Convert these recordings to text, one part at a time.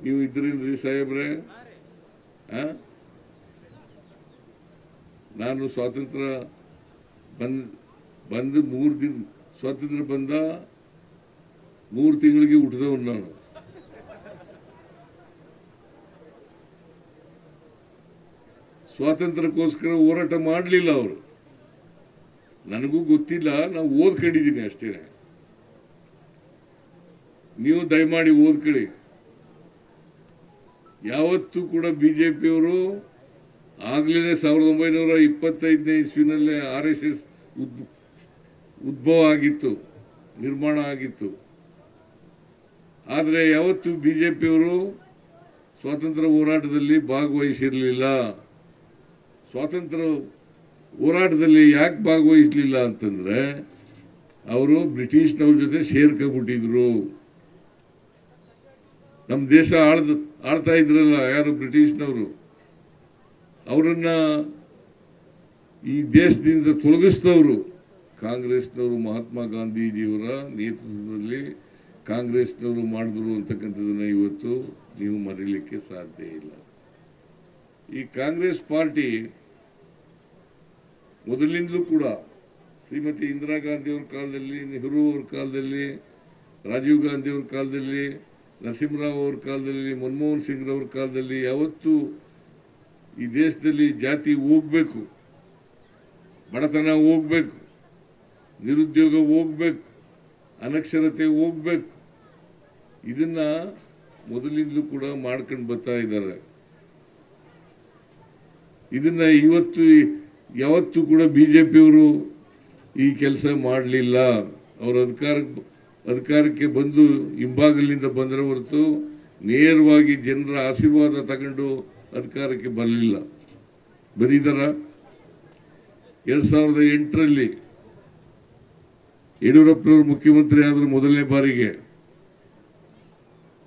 ನೀವು ಇದ್ರೇನ್ರಿ ಸಾಹೇಬ್ರೆ? ನಾನು ಸ್ವಾತಂತ್ರ್ಯ ಬಂದ 3 ದಿನ, ಸ್ವಾತಂತ್ರ್ಯ ಬಂದ 3 ತಿಂಗಳಿಗೆ ಹುಟ್ಟಿದವನು ನಾನು. ಸ್ವಾತಂತ್ರ್ಯಕ್ಕೋಸ್ಕರ ಹೋರಾಟ ಮಾಡಲಿಲ್ಲ ಅವರು. ನನಗೂ ಗೊತ್ತಿಲ್ಲ, ನಾವು ಓದ್ಕೊಂಡಿದ್ದೀನಿ ಅಷ್ಟೇ. ನೀವು ದಯಮಾಡಿ ಓದ್ಕೊಳ್ಳಿ. ಯಾವತ್ತೂ ಕೂಡ ಬಿಜೆಪಿಯವರು ಆಗ್ಲೇ 1925ನೇ ಇಸ್ವಿನಲ್ಲೇ RSS ಉದ್ಭವ ಆಗಿತ್ತು, ನಿರ್ಮಾಣ ಆಗಿತ್ತು. ಆದರೆ ಯಾವತ್ತೂ ಬಿಜೆಪಿಯವರು ಸ್ವಾತಂತ್ರ್ಯ ಹೋರಾಟದಲ್ಲಿ ಭಾಗವಹಿಸಿರಲಿಲ್ಲ. ಸ್ವಾತಂತ್ರ್ಯ ಹೋರಾಟದಲ್ಲಿ ಯಾಕೆ ಭಾಗವಹಿಸಲಿಲ್ಲ ಅಂತಂದ್ರೆ, ಅವರು ಬ್ರಿಟಿಷ್ನವ್ರ ಜೊತೆ ಸೇರ್ಕೊಂಡ್ಬಿಟ್ಟಿದ್ರು. ನಮ್ಮ ದೇಶ ಆಳ್ತಾ ಇದ್ರಲ್ಲ ಯಾರು, ಬ್ರಿಟಿಷ್ನವರು. ಅವರನ್ನ ಈ ದೇಶದಿಂದ ತೊಲಗಿಸಿದವರು ಕಾಂಗ್ರೆಸ್ನವರು. ಮಹಾತ್ಮ ಗಾಂಧೀಜಿಯವರ ನೇತೃತ್ವದಲ್ಲಿ ಕಾಂಗ್ರೆಸ್ನವರು ಮಾಡಿದ್ರು ಅಂತಕ್ಕಂಥದ್ದನ್ನ ಇವತ್ತು ನೀವು ಮರೀಲಿಕ್ಕೆ ಸಾಧ್ಯ ಇಲ್ಲ. ಈ ಕಾಂಗ್ರೆಸ್ ಪಾರ್ಟಿ ಮೊದಲಿನಿಂದಲೂ ಕೂಡ ಶ್ರೀಮತಿ ಇಂದಿರಾ ಗಾಂಧಿ ಅವ್ರ ಕಾಲದಲ್ಲಿ, ನೆಹರು ಅವ್ರ ಕಾಲದಲ್ಲಿ, ರಾಜೀವ್ ಗಾಂಧಿ ಅವ್ರ ಕಾಲದಲ್ಲಿ, ನರಸಿಂಹರಾವ್ ಅವ್ರ ಕಾಲದಲ್ಲಿ, ಮನಮೋಹನ್ ಸಿಂಗ್ ಅವ್ರ ಕಾಲದಲ್ಲಿ ಯಾವತ್ತೂ ಈ ದೇಶದಲ್ಲಿ ಜಾತಿ ಹೋಗ್ಬೇಕು, ಬಡತನ ಹೋಗ್ಬೇಕು, ನಿರುದ್ಯೋಗ ಹೋಗ್ಬೇಕು, ಅನಕ್ಷರತೆ ಹೋಗ್ಬೇಕು, ಇದನ್ನ ಮೊದಲಿಂದಲೂ ಕೂಡ ಮಾಡ್ಕೊಂಡು ಬರ್ತಾ ಇದ್ದಾರೆ. ಇದನ್ನ ಯಾವತ್ತೂ ಕೂಡ ಬಿಜೆಪಿಯವರು ಈ ಕೆಲಸ ಮಾಡಲಿಲ್ಲ. ಅವರು ಅಧಿಕಾರಕ್ಕೆ ಬಂದು ಹಿಂಬಾಗಲಿನಿಂದ ಬಂದರೆ ಹೊರತು ನೇರವಾಗಿ ಜನರ ಆಶೀರ್ವಾದ ತಗೊಂಡು ಅಧಿಕಾರಕ್ಕೆ ಬರಲಿಲ್ಲ. ಬಂದಿದ್ದಾರ? 2008ರಲ್ಲಿ ಯಡಿಯೂರಪ್ಪನವರು ಮುಖ್ಯಮಂತ್ರಿ ಆದರು ಮೊದಲನೇ ಬಾರಿಗೆ.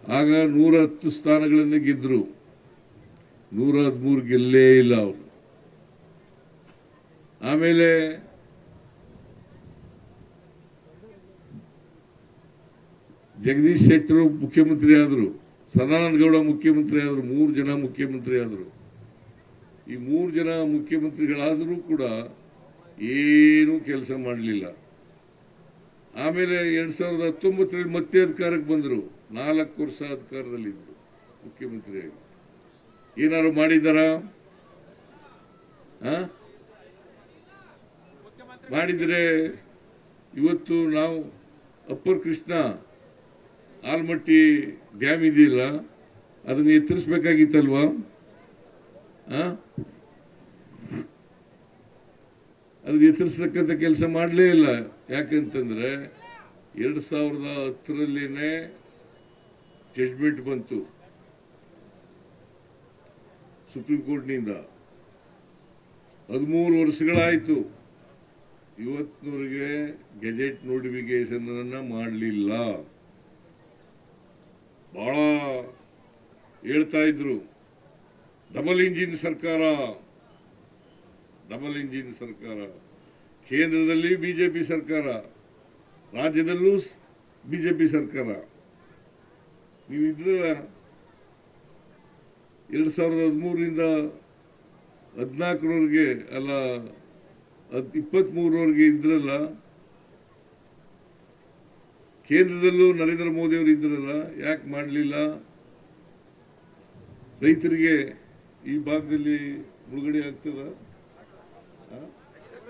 ಆಗ 110 ಸ್ಥಾನಗಳನ್ನು ಗೆದ್ದರು, 113 ಗೆಲ್ಲೇ ಇಲ್ಲ ಅವರು. ಆಮೇಲೆ ಜಗದೀಶ್ ಶೆಟ್ಟರು ಮುಖ್ಯಮಂತ್ರಿ ಆದರು, ಸದಾನಂದ ಗೌಡ ಮುಖ್ಯಮಂತ್ರಿ ಆದರು, 3 ಜನ ಮುಖ್ಯಮಂತ್ರಿ ಆದರು. ಈ 3 ಜನ ಮುಖ್ಯಮಂತ್ರಿಗಳಾದರೂ ಕೂಡ ಏನೂ ಕೆಲಸ ಮಾಡಲಿಲ್ಲ. ಆಮೇಲೆ 2019ರಲ್ಲಿ ಮತ್ತೆ ಅಧಿಕಾರಕ್ಕೆ ಬಂದರು, 4 ವರ್ಷ ಅಧಿಕಾರದಲ್ಲಿದ್ದರು ಮುಖ್ಯಮಂತ್ರಿಯಾಗಿ. ಏನಾದ್ರು ಮಾಡಿದ್ದಾರಾ? ಮಾಡಿದರೆ ಇವತ್ತು ನಾವು ಅಪ್ಪರ್ ಕೃಷ್ಣ ಆಲ್ಮಟ್ಟಿ ಡ್ಯಾಮ್ ಇದೆಯಲ್ಲ, ಅದನ್ನು ಎತ್ತರಿಸಬೇಕಾಗಿತ್ತಲ್ವಾ? ಅದನ್ನ ಎತ್ತರಿಸತಕ್ಕಂಥ ಕೆಲಸ ಮಾಡಲೇ ಇಲ್ಲ. ಯಾಕಂತಂದ್ರೆ 2010ರಲ್ಲಿನೇ ಜಡ್ಜ್ಮೆಂಟ್ ಬಂತು ಸುಪ್ರೀಂ ಕೋರ್ಟ್ನಿಂದ. 13 ವರ್ಷಗಳಾಯಿತು, ಇವತ್ತಿನವರೆಗೆ ಗೆಜೆಟ್ ನೋಟಿಫಿಕೇಶನ್ ಮಾಡಲಿಲ್ಲ. ಬಹಳ ಹೇಳ್ತಾ ಇದ್ರು ಡಬಲ್ ಇಂಜಿನ್ ಸರ್ಕಾರ, ಡಬಲ್ ಇಂಜಿನ್ ಸರ್ಕಾರ. ಕೇಂದ್ರದಲ್ಲಿ ಬಿಜೆಪಿ ಸರ್ಕಾರ, ರಾಜ್ಯದಲ್ಲೂ ಬಿಜೆಪಿ ಸರ್ಕಾರ. ನೀವು ಇದ್ರಲ್ಲ 2013ರಿಂದ 14ರವರೆಗೆ ಅಲ್ಲ 23ರವರೆಗೆ ಇದ್ರಲ್ಲ, ಕೇಂದ್ರದಲ್ಲೂ ನರೇಂದ್ರ ಮೋದಿ ಅವರು ಇದ್ರಲ್ಲ, ಯಾಕೆ ಮಾಡಲಿಲ್ಲ? ರೈತರಿಗೆ ಈ ಭಾಗದಲ್ಲಿ ಮುಳುಗಡೆ ಆಗ್ತದ?